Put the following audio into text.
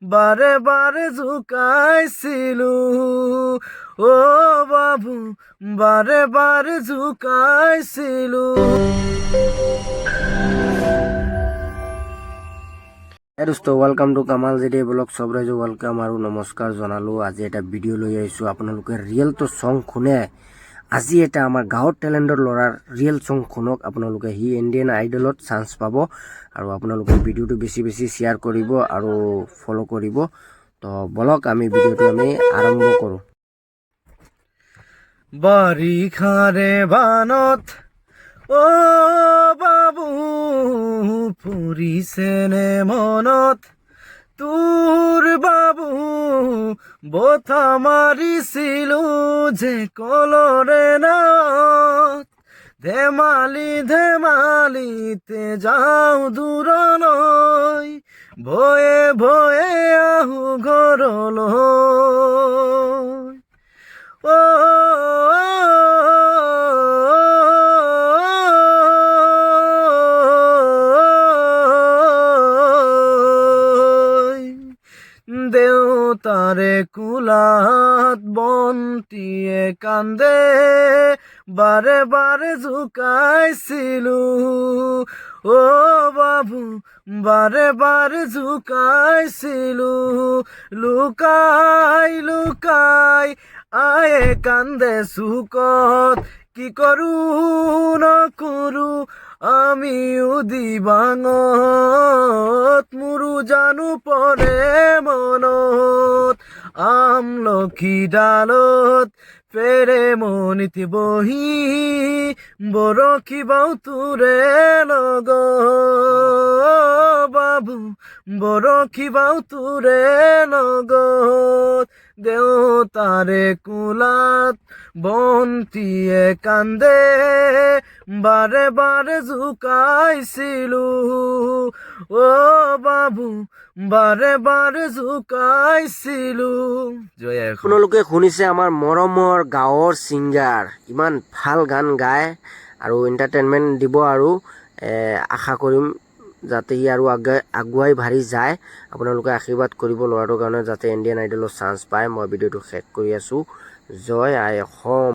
বাৰে বাৰে ঝুকাইছিলো ও বাবু বাৰে বাৰে ঝুকাইছিলো। দোস্ত welcome to Kamal JD blog সব ৰাইজ ওয়েলকাম আৰু নমস্কাৰ জনালো। আজি এটা ভিডিঅ' লৈ আহিছো, আপোনালোকে ৰিয়েলটো সং শুনে। আজি এটা আমাৰ গাঁৱৰ টেলেণ্টৰ ল'ৰাৰ ৰিয়েল সং শুনক আপোনালোকে। সি ইণ্ডিয়ান আইডলত চান্স পাব আৰু আপোনালোকে ভিডিঅ'টো বেছি বেছি শ্বেয়াৰ কৰিব আৰু ফ'ল' কৰিব। তো বলক আমি ভিডিঅ'টো আৰম্ভ কৰোঁ। বাৰিষাৰে বানত ও বাবু ফুৰিছেনে মনত তোৰ বাবু বথা মাৰিছিলো যে কলৰে নাৱত ধেমালি ধেমালিতে যাওঁ দূৰলৈ ভয়ে ভয়ে আহো ঘৰলৈ ও দেউতাৰে কুলাত বন্তিয়ে কান্দে বাৰে বাৰে ঝুকাইছিলো ও বাবু বাৰে বাৰে ঝুকাইছিলো লুকাই লুকাই আয়ে কান্দে চুকত কি কৰো নকৰো আমিও দিবাঙত মোৰো জানো পৰে মনত আমলখি ডালত পেৰে মনিত বহি বৰশী বাও তোৰে লগত বাবু বৰশী বাও তোৰে লগত দেউতাৰে কোলাত বন্তিয়ে কান্দে বাৰে বাৰে ঝুকাইছিলো ও বাবু বাৰে বাৰে ঝুকাইছিলো। আপোনালোকে শুনিছে আমাৰ মৰমৰ গাঁৱৰ ছিংগাৰ, ইমান ভাল গান গায় আৰু এণ্টাৰটেইনমেণ্ট দিব আৰু আশা কৰিম যাতে ই আৰু আগুৱাই বাঢ়ি যায়। আপোনালোকে আশীৰ্বাদ কৰিব ল'ৰাটোৰ কাৰণে যাতে ইণ্ডিয়ান আইডলত চান্স পায়। মই ভিডিঅ'টো শেষ কৰি আছোঁ। জয় আই অসম।